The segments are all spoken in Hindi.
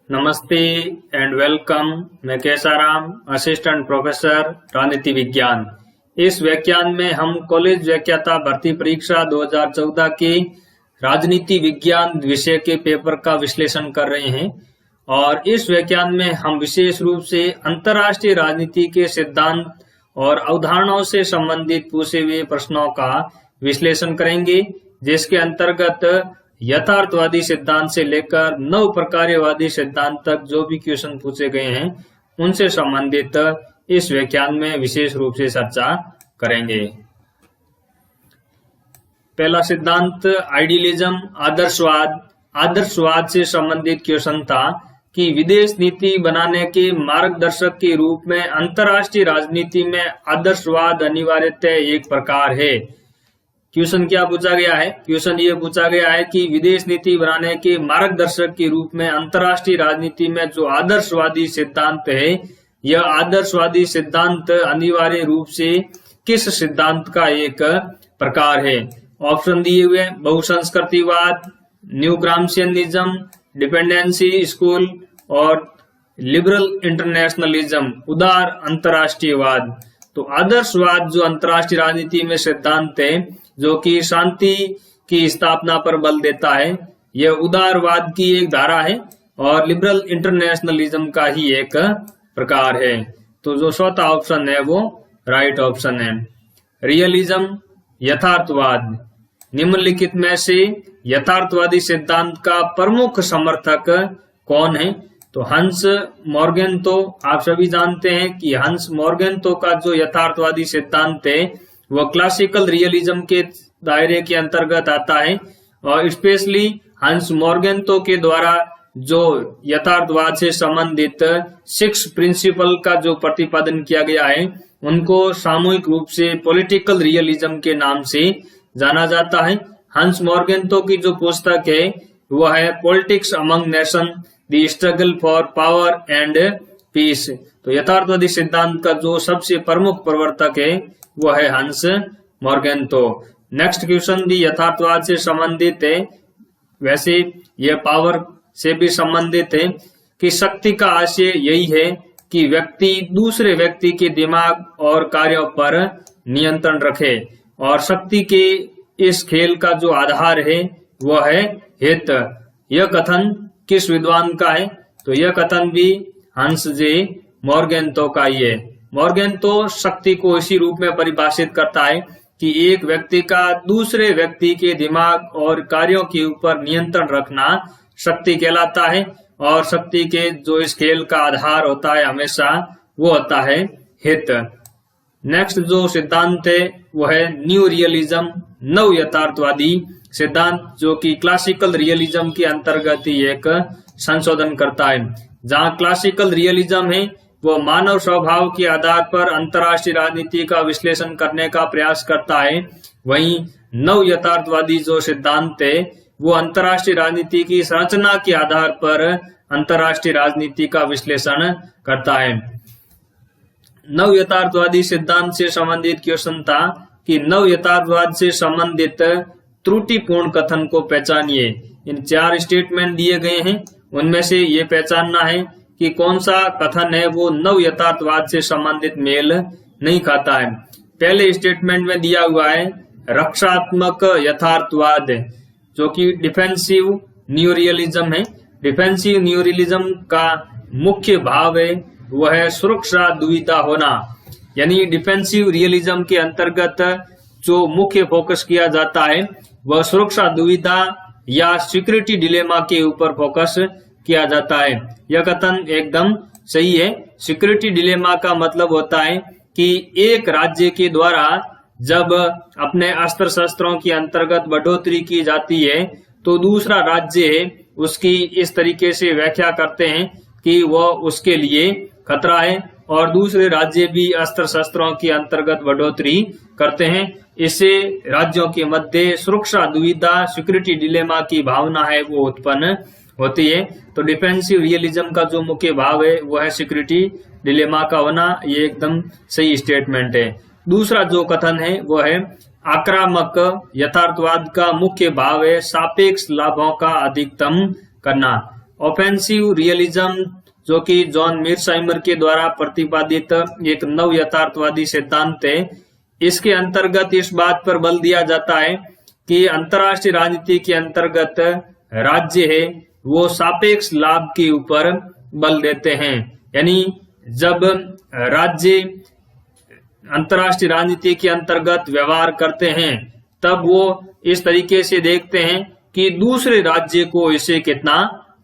नमस्ते एंड वेलकम। मैं केसाराम, असिस्टेंट प्रोफेसर राजनीति विज्ञान। इस व्याख्यान में हम कॉलेज व्याख्याता भर्ती परीक्षा 2014 के राजनीति विज्ञान विषय के पेपर का विश्लेषण कर रहे हैं और इस व्याख्यान में हम विशेष रूप से अंतर्राष्ट्रीय राजनीति के सिद्धांत और अवधारणाओं से संबंधित पूछे हुए प्रश्नों का विश्लेषण करेंगे, जिसके अंतर्गत यथार्थवादी सिद्धांत से लेकर नव प्रकार्यवादी सिद्धांत तक जो भी क्वेश्चन पूछे गए हैं उनसे संबंधित इस व्याख्यान में विशेष रूप से चर्चा करेंगे। पहला सिद्धांत आइडियलिज्म, आदर्शवाद। आदर्शवाद से संबंधित क्वेश्चन था कि विदेश नीति बनाने के मार्गदर्शक के रूप में अंतर्राष्ट्रीय राजनीति में आदर्शवाद अनिवार्यतः एक प्रकार है। क्वेश्चन क्या पूछा गया है? क्वेश्चन ये पूछा गया है कि विदेश नीति बनाने के मार्गदर्शक के रूप में अंतर्राष्ट्रीय राजनीति में जो आदर्शवादी सिद्धांत है, यह आदर्शवादी सिद्धांत अनिवार्य रूप से किस सिद्धांत का एक प्रकार है? ऑप्शन दिए हुए: बहुसंस्कृतिवाद, न्यू ग्राम्शियनिज्म, डिपेंडेंसी स्कूल और लिबरल इंटरनेशनलिज्म, उदार अंतर्राष्ट्रीयवाद। तो आदर्शवाद जो अंतर्राष्ट्रीय राजनीति में सिद्धांत है जो कि शांति की स्थापना पर बल देता है, यह उदारवाद की एक धारा है और लिबरल इंटरनेशनलिज्म का ही एक प्रकार है। तो जो चौथा ऑप्शन है वो राइट ऑप्शन है। रियलिज्म, यथार्थवाद। निम्नलिखित में से यथार्थवादी सिद्धांत का प्रमुख समर्थक कौन है? तो हंस मॉर्गेंतो। आप सभी जानते हैं कि हंस मॉर्गेंतो का जो यथार्थवादी सिद्धांत है वह क्लासिकल रियलिज्म के दायरे के अंतर्गत आता है और स्पेशली हंस मॉर्गेंतो के द्वारा जो यथार्थवाद से संबंधित 6 प्रिंसिपल का जो प्रतिपादन किया गया है उनको सामूहिक रूप से पॉलिटिकल रियलिज्म के नाम से जाना जाता है। हंस मॉर्गेंतो की जो पुस्तक है वह है politics among nation, the struggle for power and peace. तो यथार्थवादी सिद्धांत का जो सबसे प्रमुख प्रवर्तक है वह है हंस मॉर्गेंतो। नेक्स्ट क्वेश्चन भी यथार्थवाद से संबंधित है, वैसे यह पावर से भी संबंधित है कि शक्ति का आशय यही है कि व्यक्ति दूसरे व्यक्ति के दिमाग और कार्यों पर नियंत्रण रखे और शक्ति के इस खेल का जो आधार है वह है हित। यह कथन किस विद्वान का है? तो यह कथन भी हंस जे मॉर्गेंतो का ही है। मॉर्गेंतो शक्ति को इसी रूप में परिभाषित करता है कि एक व्यक्ति का दूसरे व्यक्ति के दिमाग और कार्यों के ऊपर नियंत्रण रखना शक्ति कहलाता है और शक्ति के जो इस खेल का आधार होता है हमेशा वो होता है हित। नेक्स्ट जो सिद्धांत है वो है न्यू रियलिज्म, नव यथार्थवादी सिद्धांत, जो कि क्लासिकल रियलिज्म के अंतर्गत ही एक संशोधन करता है। जहाँ क्लासिकल रियलिज्म है वो मानव स्वभाव के आधार पर अंतर्राष्ट्रीय राजनीति का विश्लेषण करने का प्रयास करता है, वहीं नव यथार्थवादी जो सिद्धांत है वो अंतर्राष्ट्रीय राजनीति की संरचना के आधार पर अंतर्राष्ट्रीय राजनीति का विश्लेषण करता है। नव यथार्थवादी सिद्धांत से संबंधित क्वेश्चन था कि नव यथार्थवाद से संबंधित त्रुटिपूर्ण कथन को पहचानिए। इन 4 स्टेटमेंट दिए गए हैं, उनमें से ये पहचानना है कि कौन सा कथन है वो नव यथार्थवाद से संबंधित मेल नहीं खाता है। पहले स्टेटमेंट में दिया हुआ है रक्षात्मक यथार्थवाद, जो कि डिफेंसिव न्यू रियलिज्म है। डिफेंसिव न्यू रियलिज्म का मुख्य भाव है वह है सुरक्षा दुविधा होना, यानी डिफेंसिव रियलिज्म के अंतर्गत जो मुख्य फोकस किया जाता है वह सुरक्षा दुविधा या सिक्योरिटी डिलेमा के ऊपर फोकस किया जाता है। यह कथन एकदम सही है। सिक्योरिटी डिलेमा का मतलब होता है कि एक राज्य के द्वारा जब अपने अस्त्र शस्त्रों के अंतर्गत बढ़ोतरी की जाती है तो दूसरा राज्य है उसकी इस तरीके से व्याख्या करते हैं कि वह उसके लिए खतरा है और दूसरे राज्य भी अस्त्र शस्त्रों के अंतर्गत बढ़ोतरी करते हैं। इससे राज्यों के मध्य सुरक्षा दुविधा, सिक्योरिटी डिलेमा की भावना है वो उत्पन्न होती है। तो डिफेंसिव रियलिज्म का जो मुख्य भाव है वो है सिक्योरिटी डिलेमा का होना। ये एकदम सही स्टेटमेंट है। दूसरा जो कथन है वो है आक्रामक यथार्थवाद का मुख्य भाव है सापेक्ष लाभों का अधिकतम करना ऑफेंसिव रियलिज्म जो कि जॉन मीरसाइमर के द्वारा प्रतिपादित एक नव यथार्थवादी सिद्धांत है, इसके अंतर्गत इस बात पर बल दिया जाता है कि अंतर्राष्ट्रीय राजनीति के अंतर्गत राज्य है वो सापेक्ष लाभ के ऊपर बल देते हैं। यानी जब राज्य अंतर्राष्ट्रीय राजनीति के अंतर्गत व्यवहार करते हैं तब वो इस तरीके से देखते हैं कि दूसरे राज्य को इससे कितना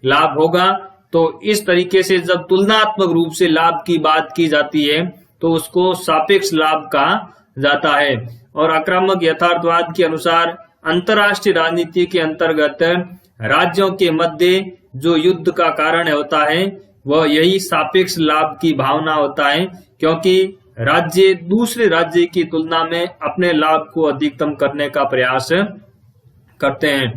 लाभ होगा। तो इस तरीके से जब तुलनात्मक रूप से लाभ की बात की जाती है तो उसको सापेक्ष लाभ कहा जाता है। और आक्रामक यथार्थवाद के अनुसार अंतर्राष्ट्रीय राजनीति के अंतर्गत राज्यों के मध्य जो युद्ध का कारण होता है वह यही सापेक्ष लाभ की भावना होता है, क्योंकि राज्य दूसरे राज्य की तुलना में अपने लाभ को अधिकतम करने का प्रयास करते हैं।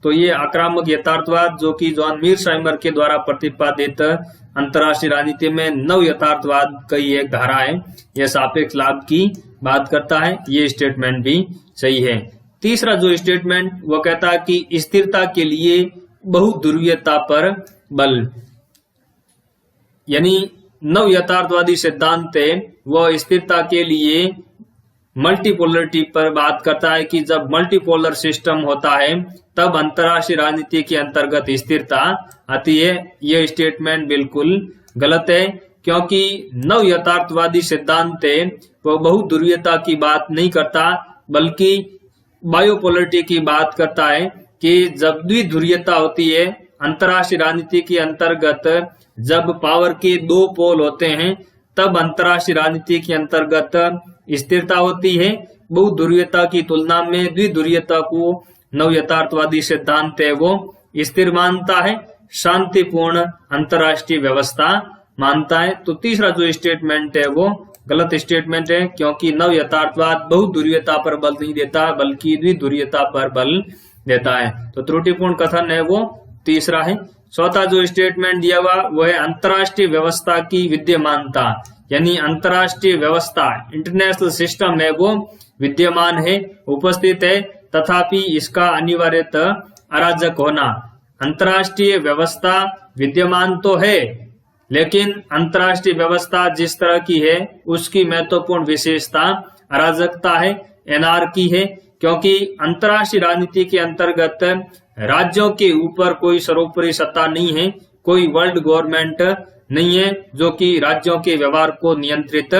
तो ये आक्रामक यथार्थवाद जो कि जॉन मीरसाइमर के द्वारा प्रतिपादित अंतर्राष्ट्रीय राजनीति में नव यथार्थवाद की एक धारा है, यह सापेक्ष लाभ की बात करता है। ये स्टेटमेंट भी सही है। तीसरा जो स्टेटमेंट वो कहता है कि स्थिरता के लिए बहुध्रुवीयता पर बल, यानी नव यथार्थवादी सिद्धांत है वह स्थिरता के लिए मल्टीपोलरिटी पर बात करता है कि जब मल्टीपोलर सिस्टम होता है तब अंतर्राष्ट्रीय राजनीति के अंतर्गत स्थिरता आती है। यह स्टेटमेंट बिल्कुल गलत है, क्योंकि नव यथार्थवादी सिद्धांत है वह बहुध्रुवीयता की बात नहीं करता बल्कि बायोपोलरिटी की बात करता है कि जब द्विध्रुवीयता होती है अंतर्राष्ट्रीय राजनीति के अंतर्गत, जब पावर के दो पोल होते हैं तब अंतर्राष्ट्रीय राजनीति के अंतर्गत स्थिरता होती है। बहुध्रुवीयता की तुलना में द्विध्रुवीयता को नव यथार्थवादी सिद्धांत है वो स्थिर मानता है, शांतिपूर्ण अंतर्राष्ट्रीय व्यवस्था मानता है। तो तीसरा जो स्टेटमेंट है वो गलत स्टेटमेंट है, क्योंकि नव यथार्थवाद बहुध्रुवीयता पर बल नहीं देता बल्कि द्विध्रुवीयता पर बल देता है। तो त्रुटिपूर्ण कथन है वो तीसरा है। चौथा जो स्टेटमेंट दिया हुआ वो है अंतर्राष्ट्रीय व्यवस्था की विद्यमानता, यानी अंतर्राष्ट्रीय व्यवस्था इंटरनेशनल सिस्टम है वो विद्यमान है, उपस्थित है, तथापि इसका अनिवार्यतः अराजक होना। अंतर्राष्ट्रीय व्यवस्था विद्यमान तो है लेकिन अंतर्राष्ट्रीय व्यवस्था जिस तरह की है उसकी महत्वपूर्ण विशेषता अराजकता है, एनार्की है, क्योंकि अंतर्राष्ट्रीय राजनीति के अंतर्गत राज्यों के ऊपर कोई सर्वोपरि सत्ता नहीं है, कोई वर्ल्ड गवर्नमेंट नहीं है जो कि राज्यों के व्यवहार को नियंत्रित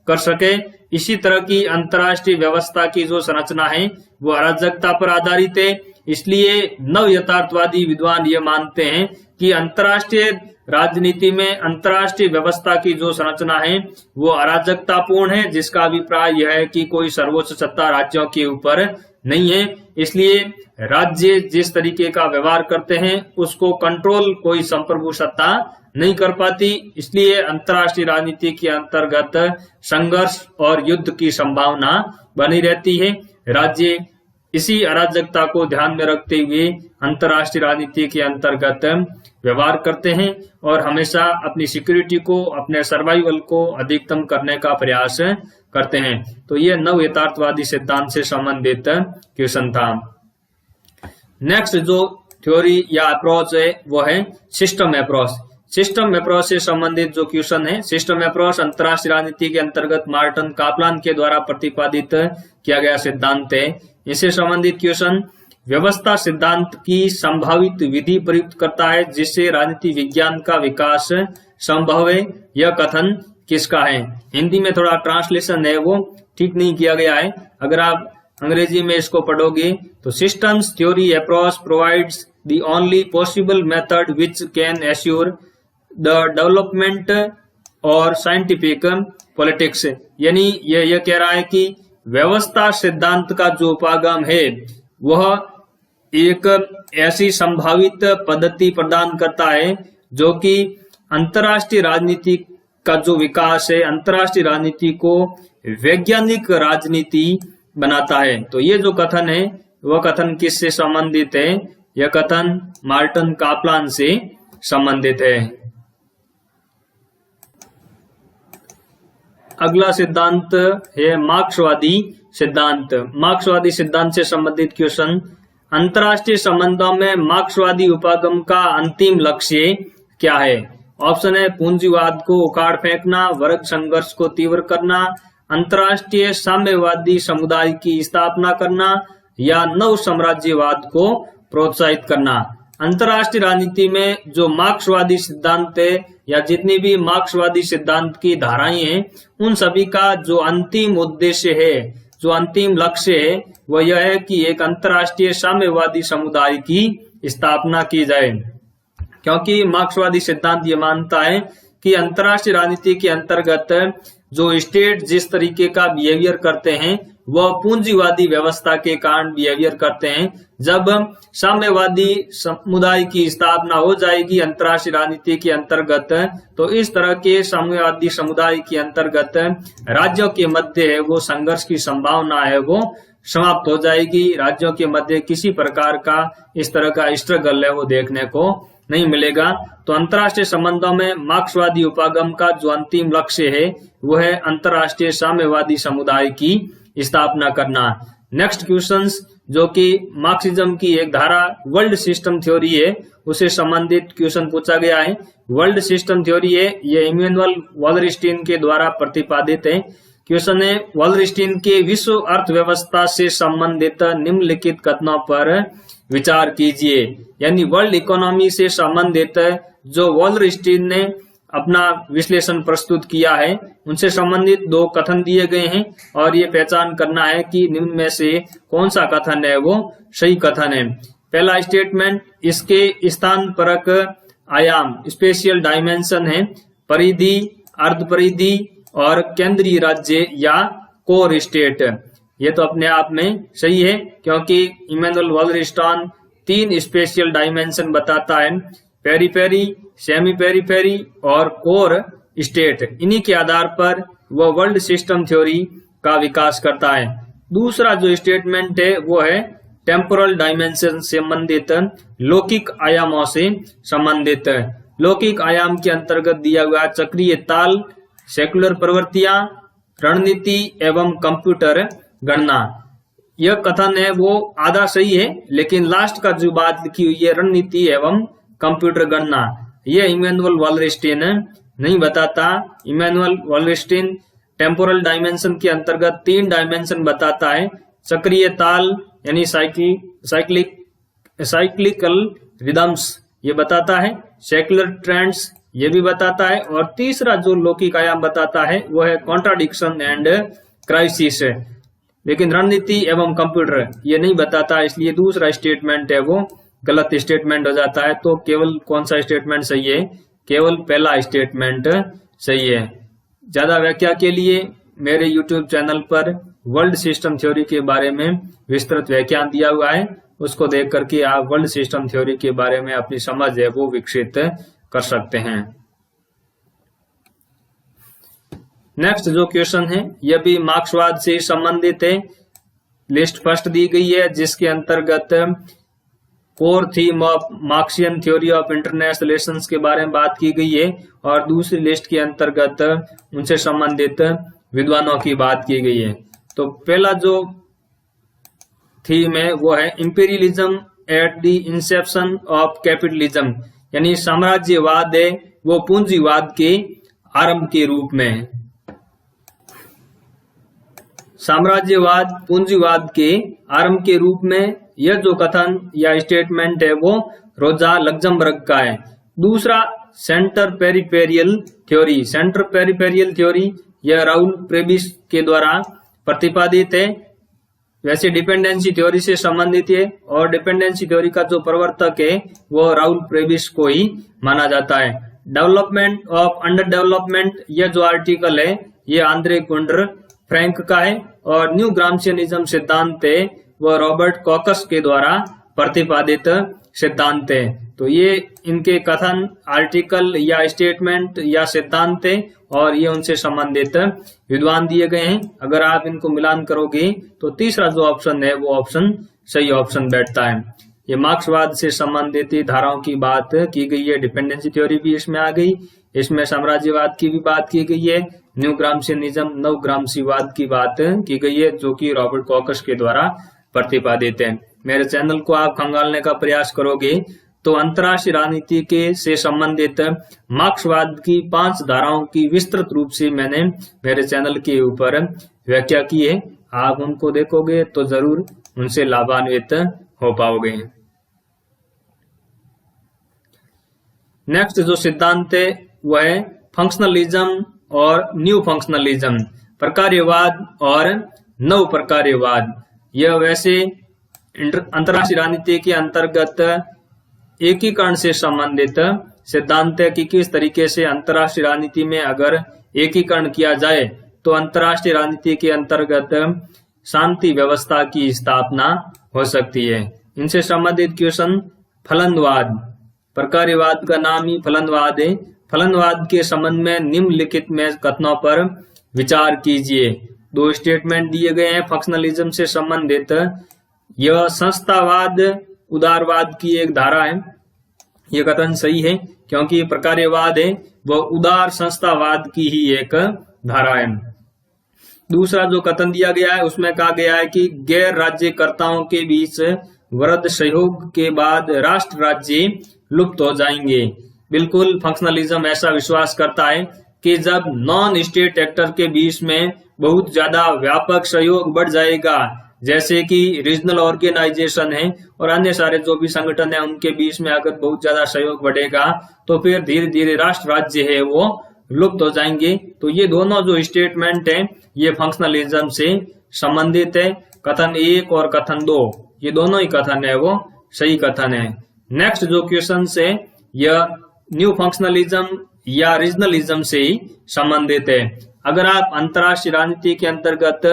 कर सके। इसी तरह की अंतर्राष्ट्रीय व्यवस्था की जो संरचना है वो अराजकता पर आधारित है। इसलिए नव यथार्थवादी विद्वान ये मानते हैं कि अंतर्राष्ट्रीय राजनीति में अंतर्राष्ट्रीय व्यवस्था की जो संरचना है वो अराजकतापूर्ण है, जिसका अभिप्राय यह है कि कोई सर्वोच्च सत्ता राज्यों के ऊपर नहीं है। इसलिए राज्य जिस तरीके का व्यवहार करते हैं उसको कंट्रोल कोई संप्रभु सत्ता नहीं कर पाती। इसलिए अंतर्राष्ट्रीय राजनीति के अंतर्गत संघर्ष और युद्ध की संभावना बनी रहती है। राज्य इसी अराजकता को ध्यान में रखते हुए अंतर्राष्ट्रीय राजनीति के अंतर्गत व्यवहार करते हैं और हमेशा अपनी सिक्योरिटी को, अपने सर्वाइवल को अधिकतम करने का प्रयास करते हैं। तो ये नव यथार्थवादी सिद्धांत से संबंधित क्वेश्चन था। नेक्स्ट जो थ्योरी या अप्रोच है वो है सिस्टम अप्रोच। सिस्टम अप्रोच से संबंधित जो क्वेश्चन है, सिस्टम अप्रोच अंतर्राष्ट्रीय राजनीति के अंतर्गत मार्टिन कापलान के द्वारा प्रतिपादित किया गया सिद्धांत है। इससे संबंधित क्वेश्चन, व्यवस्था सिद्धांत की संभावित विधि प्रयुक्त करता है जिससे राजनीति विज्ञान का विकास संभव है। यह कथन किसका है? हिंदी में थोड़ा ट्रांसलेशन है वो ठीक नहीं किया गया है। अगर आप अंग्रेजी में इसको पढ़ोगे तो systems theory approach provides the only possible method which can assure the development और साइंटिफिक पॉलिटिक्स। यानी यह कह रहा है कि व्यवस्था सिद्धांत का जो उपागम है वह एक ऐसी संभावित पद्धति प्रदान करता है जो कि अंतर्राष्ट्रीय राजनीति का जो विकास है, अंतर्राष्ट्रीय राजनीति को वैज्ञानिक राजनीति बनाता है। तो ये जो कथन है वह कथन किससे संबंधित है? यह कथन मार्टिन कापलान से संबंधित है। अगला सिद्धांत है मार्क्सवादी सिद्धांत। मार्क्सवादी सिद्धांत से संबंधित क्वेश्चन, अंतर्राष्ट्रीय संबंधों में मार्क्सवादी उपागम का अंतिम लक्ष्य क्या है? ऑप्शन है पूंजीवाद को उखाड़ फेंकना, वर्ग संघर्ष को तीव्र करना, अंतर्राष्ट्रीय साम्यवादी समुदाय की स्थापना करना या नव साम्राज्यवाद को प्रोत्साहित करना। अंतर्राष्ट्रीय राजनीति में जो मार्क्सवादी सिद्धांत है या जितनी भी मार्क्सवादी सिद्धांत की धाराएं हैं, उन सभी का जो अंतिम उद्देश्य है, जो अंतिम लक्ष्य है, वह यह है कि एक अंतर्राष्ट्रीय साम्यवादी समुदाय की स्थापना की जाए। क्योंकि मार्क्सवादी सिद्धांत ये मानता है कि अंतर्राष्ट्रीय राजनीति के अंतर्गत जो स्टेट जिस तरीके का बिहेवियर करते हैं वह पूंजीवादी व्यवस्था के कारण बिहेवियर करते हैं। जब साम्यवादी समुदाय की स्थापना हो जाएगी अंतर्राष्ट्रीय राजनीति के अंतर्गत, तो इस तरह के साम्यवादी समुदाय के अंतर्गत राज्यों के मध्य वो संघर्ष की संभावना है वो समाप्त हो जाएगी। राज्यों के मध्य किसी प्रकार का इस तरह का स्ट्रगल है वो देखने को नहीं मिलेगा। तो अंतर्राष्ट्रीय संबंधों में मार्क्सवादी उपागम का जो अंतिम लक्ष्य है वो है अंतर्राष्ट्रीय साम्यवादी समुदाय की स्थापना करना। नेक्स्ट क्वेश्चंस जो कि मार्क्सिज्म की एक धारा वर्ल्ड सिस्टम थ्योरी है, उसे संबंधित क्वेश्चन पूछा गया है। वर्ल्ड सिस्टम थ्योरी है ये इमैनुअल वालरस्टीन के द्वारा प्रतिपादित है। क्वेश्चन है वालरस्टीन के विश्व अर्थव्यवस्था से संबंधित निम्नलिखित कथनों पर विचार कीजिए। यानी वर्ल्ड इकोनॉमी से संबंधित जो वालरस्टीन ने अपना विश्लेषण प्रस्तुत किया है, उनसे संबंधित दो कथन दिए गए हैं और ये पहचान करना है कि निम्न में से कौन सा कथन है वो सही कथन है। पहला स्टेटमेंट, इसके स्थान परक आयाम स्पेशियल डायमेंशन है, परिधि, अर्ध परिधि और केंद्रीय राज्य या कोर स्टेट। ये तो अपने आप में सही है क्योंकि इमैनुअल वालरस्टीन 3 स्पेशियल डायमेंशन बताता है, पेरीफेरी, सेमी पेरीफेरी और कोर स्टेट। इन्हीं के आधार पर वह वर्ल्ड सिस्टम थ्योरी का विकास करता है। दूसरा जो स्टेटमेंट है वो है टेम्पोरल डायमेंशन से संबंधित, लौकिक आयामों से संबंधित। लौकिक आयाम के अंतर्गत दिया हुआ चक्रीय ताल, सेकुलर प्रवृत्तियां, रणनीति एवं कंप्यूटर गणना। यह कथन है वो आधा सही है, लेकिन लास्ट का जो बात लिखी हुई है रणनीति एवं कंप्यूटर गणना, यह इमैनुअल वालरस्टीन नहीं बताता। इमैनुअल वालरस्टीन टेम्पोरल डायमेंशन के अंतर्गत 3 डायमेंशन बताता है, चक्रीय ताल यानी साइक्लिकल रिदम्स ये बताता है, सेकुलर ट्रेंड्स ये भी बताता है, और तीसरा जो लौकिक आयाम बताता है वो है कॉन्ट्राडिक्शन एंड क्राइसिस। लेकिन रणनीति एवं कंप्यूटर ये नहीं बताता, इसलिए दूसरा स्टेटमेंट है वो गलत स्टेटमेंट हो जाता है। तो केवल कौन सा स्टेटमेंट सही है? केवल पहला स्टेटमेंट सही है। ज्यादा व्याख्या के लिए मेरे YouTube चैनल पर वर्ल्ड सिस्टम थ्योरी के बारे में विस्तृत व्याख्यान दिया हुआ है, उसको देख करके आप वर्ल्ड सिस्टम थ्योरी के बारे में अपनी समझ है वो विकसित कर सकते हैं। नेक्स्ट जो क्वेश्चन है यह भी मार्क्सवाद से संबंधित है। लिस्ट फर्स्ट दी गई है जिसके अंतर्गत core theme of Marxian theory of international relations के बारे में बात की गई है, और दूसरी लिस्ट के अंतर्गत उनसे संबंधित विद्वानों की बात की गई है। तो पहला जो थीम है वो है imperialism at the Inception of capitalism, यानी साम्राज्यवाद है वो पूंजीवाद के आरंभ के रूप में। साम्राज्यवाद पूंजीवाद के आरंभ के रूप में यह जो कथन या स्टेटमेंट है वो रोजा लग्जमबर्ग का है। दूसरा centre peripheral theory, centre peripheral theory यह राउल प्रेबिस के द्वारा प्रतिपादित है। वैसे डिपेंडेंसी थ्योरी से संबंधित है और डिपेंडेंसी थ्योरी का जो प्रवर्तक है वो राउल प्रेबिस को ही माना जाता है। डेवलपमेंट ऑफ अंडर डेवलपमेंट यह जो आर्टिकल है ये आंद्रे गुंडर फ्रैंक का है, और न्यू ग्राम्सियनिज्म सिद्धांत है वह रॉबर्ट कॉकस के द्वारा प्रतिपादित सिद्धांत है। तो ये इनके कथन आर्टिकल या स्टेटमेंट या सिद्धांत है और ये उनसे संबंधित विद्वान दिए गए हैं। अगर आप इनको मिलान करोगे तो तीसरा जो ऑप्शन है वो ऑप्शन सही ऑप्शन बैठता है। ये मार्क्सवाद से संबंधित धाराओं की बात की गई है, डिपेंडेंसी थ्योरी भी इसमें आ गई, इसमें साम्राज्यवाद की भी बात की गई है, न्यू ग्राम्सियनिज्म नव ग्राम्सीवाद की बात की गई है जो कि रॉबर्ट कॉकस के द्वारा प्रतिपादित है। मेरे चैनल को आप खंगालने का प्रयास करोगे तो अंतर्राष्ट्रीय राजनीति के से संबंधित मार्क्सवाद की 5 धाराओं की विस्तृत रूप से मैंने मेरे चैनल के ऊपर व्याख्या की है। आप उनको देखोगे तो जरूर उनसे लाभान्वित हो पाओगे। नेक्स्ट जो सिद्धांत है वह है फंक्शनलिज्म और न्यू फंक्शनलिज्म, प्रकार्यवाद और नव प्रकार्यवाद। यह वैसे अंतर्राष्ट्रीय राजनीति के अंतर्गत एकीकरण से संबंधित सिद्धांत है कि किस तरीके से अंतर्राष्ट्रीय राजनीति में अगर एकीकरण किया जाए तो अंतर्राष्ट्रीय राजनीति के अंतर्गत शांति व्यवस्था की स्थापना हो सकती है। इनसे संबंधित क्वेश्चन फलनवाद, प्रकार्यवाद का नाम ही फलनवाद है। फलनवाद के संबंध में निम्नलिखित में कथनों पर विचार कीजिए। 2 स्टेटमेंट दिए गए हैं फंक्शनलिज्म से संबंधित। यह संस्थावाद उदारवाद की एक धारा है। यह कथन सही है क्योंकि प्रकार्यवाद है वह उदार संस्थावाद की ही एक धारा है। दूसरा जो कथन दिया गया है उसमें कहा गया है कि गैर राज्यकर्ताओं के बीच वृहद सहयोग के बाद राष्ट्र राज्य लुप्त हो जाएंगे। बिल्कुल फंक्शनलिज्म ऐसा विश्वास करता है कि जब नॉन स्टेट एक्टर के बीच में बहुत ज्यादा व्यापक सहयोग बढ़ जाएगा, जैसे कि रीजनल ऑर्गेनाइजेशन है और अन्य सारे जो भी संगठन है उनके बीच में अगर बहुत ज्यादा सहयोग बढ़ेगा तो फिर धीरे धीरे राष्ट्र राज्य है वो लुप्त हो जाएंगे। तो ये दोनों जो स्टेटमेंट है ये फंक्शनलिज्म से संबंधित है। कथन 1 और कथन 2 ये दोनों ही कथन है वो सही कथन है। नेक्स्ट जो क्वेश्चन है यह न्यू फंक्शनलिज्म या रीजनलिज्म से ही संबंधित है। अगर आप अंतर्राष्ट्रीय राजनीति के अंतर्गत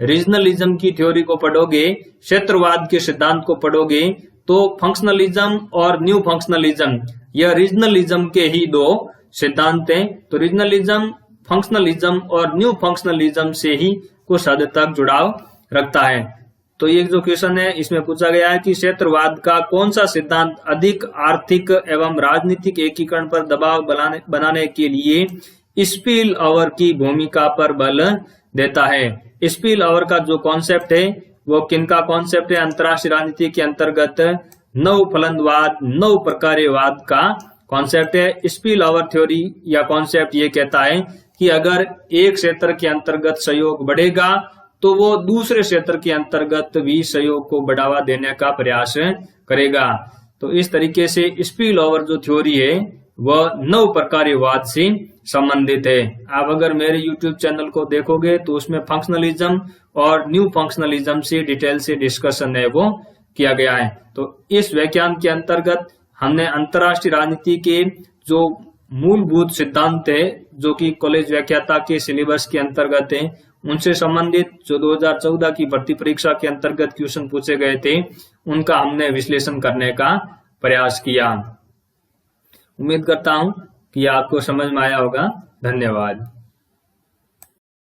रीजनलिज्म की थ्योरी को पढ़ोगे, क्षेत्रवाद के सिद्धांत को पढ़ोगे तो फंक्शनलिज्म और न्यू फंक्शनलिज्म यह रीजनलिज्म के ही 2 सिद्धांत हैं। तो रीजनलिज्म फंक्शनलिज्म और न्यू फंक्शनलिज्म से ही कुछ हद तक जुड़ाव रखता है। तो ये जो क्वेश्चन है इसमें पूछा गया है कि क्षेत्रवाद का कौन सा सिद्धांत अधिक आर्थिक एवं राजनीतिक एकीकरण पर दबाव बनाने के लिए स्पिल ओवर की भूमिका पर बल देता है। स्पिल ओवर का जो कॉन्सेप्ट है वो किनका कॉन्सेप्ट है? अंतर्राष्ट्रीय राजनीति के अंतर्गत नव फलनवाद, नव प्रकार्यवाद का कॉन्सेप्ट है। स्पिल ओवर थ्योरी या कॉन्सेप्ट ये कहता है कि अगर एक क्षेत्र के अंतर्गत सहयोग बढ़ेगा तो वो दूसरे क्षेत्र के अंतर्गत भी सहयोग को बढ़ावा देने का प्रयास करेगा। तो इस तरीके से स्पिल ओवर जो थ्योरी है वह नव प्रकार्यवाद से संबंधित है। आप अगर मेरे YouTube चैनल को देखोगे तो उसमें फंक्शनलिज्म और न्यू फंक्शनलिज्म से डिटेल से डिस्कशन है वो किया गया है। तो इस व्याख्यान के अंतर्गत हमने अंतर्राष्ट्रीय राजनीति के जो मूलभूत सिद्धांत है जो कि कॉलेज व्याख्याता के सिलेबस के अंतर्गत है उनसे संबंधित जो 2014 की भर्ती परीक्षा के अंतर्गत क्वेश्चन पूछे गए थे उनका हमने विश्लेषण करने का प्रयास किया। उम्मीद करता हूं कि आपको समझ में आया होगा। धन्यवाद।